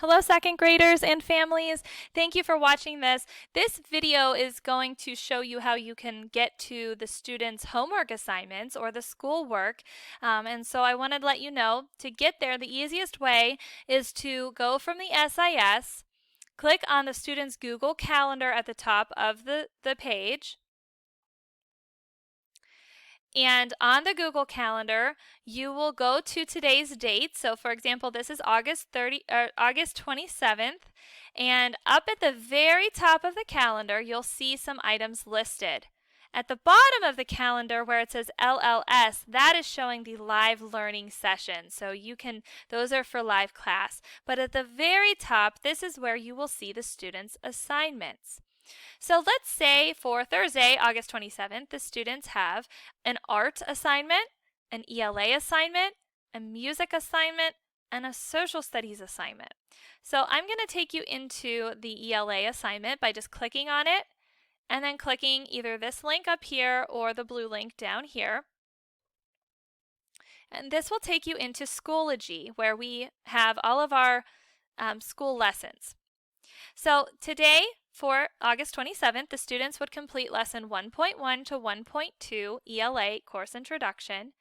Hello, second graders and families. Thank you for watching this. This video is going to show you how you can get to the students' homework assignments or the schoolwork. And so I wanted to let you know to get there, the easiest way is to go from the SIS, click on the student's Google Calendar at the top of the page. And on the Google Calendar, you will go to today's date. So for example, this is August 27th. And up at the very top of the calendar, you'll see some items listed. At the bottom of the calendar where it says LLS, that is showing the live learning session. So those are for live class. But at the very top, this is where you will see the students' assignments. So let's say for Thursday, August 27th, the students have an art assignment, an ELA assignment, a music assignment, and a social studies assignment. So I'm going to take you into the ELA assignment by just clicking on it and then clicking either this link up here or the blue link down here. And this will take you into Schoology, where we have all of our school lessons. So today, for August 27th, the students would complete lesson 1.1 to 1.2 ELA course introduction.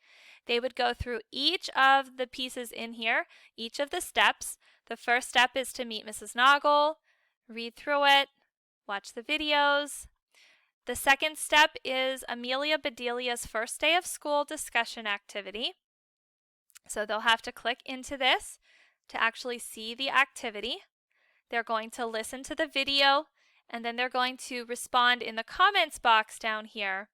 They would go through each of the pieces in here, each of the steps. The first step is to meet Mrs. Noggle, read through it, watch the videos. The second step is Amelia Bedelia's first day of school discussion activity. So they'll have to click into this to actually see the activity. They're going to listen to the video, and then they're going to respond in the comments box down here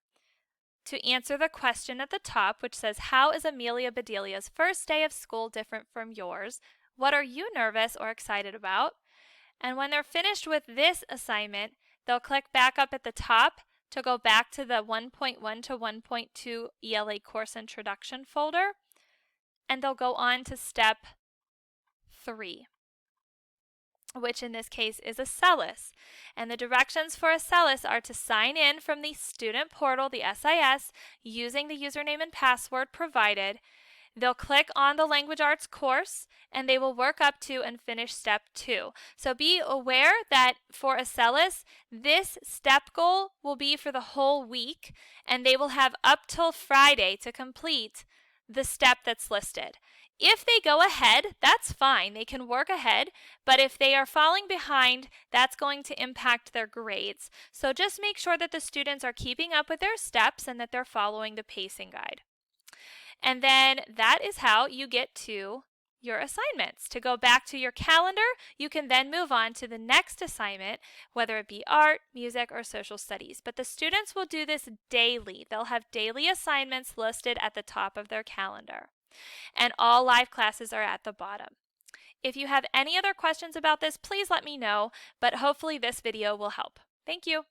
to answer the question at the top, which says, how is Amelia Bedelia's first day of school different from yours? What are you nervous or excited about? And when they're finished with this assignment, they'll click back up at the top to go back to the 1.1 to 1.2 ELA course introduction folder, and they'll go on to step 3. Which in this case is Acellus. And the directions for Acellus are to sign in from the student portal, the SIS, using the username and password provided. They'll click on the language arts course and they will work up to and finish step 2. So be aware that for Acellus, this step goal will be for the whole week, and they will have up till Friday to complete the step that's listed. If they go ahead, that's fine. They can work ahead, but if they are falling behind, that's going to impact their grades. So just make sure that the students are keeping up with their steps and that they're following the pacing guide. And then that is how you get to your assignments. To go back to your calendar, you can then move on to the next assignment, whether it be art, music, or social studies. But the students will do this daily. They'll have daily assignments listed at the top of their calendar. And all live classes are at the bottom. If you have any other questions about this, please let me know, but hopefully this video will help. Thank you.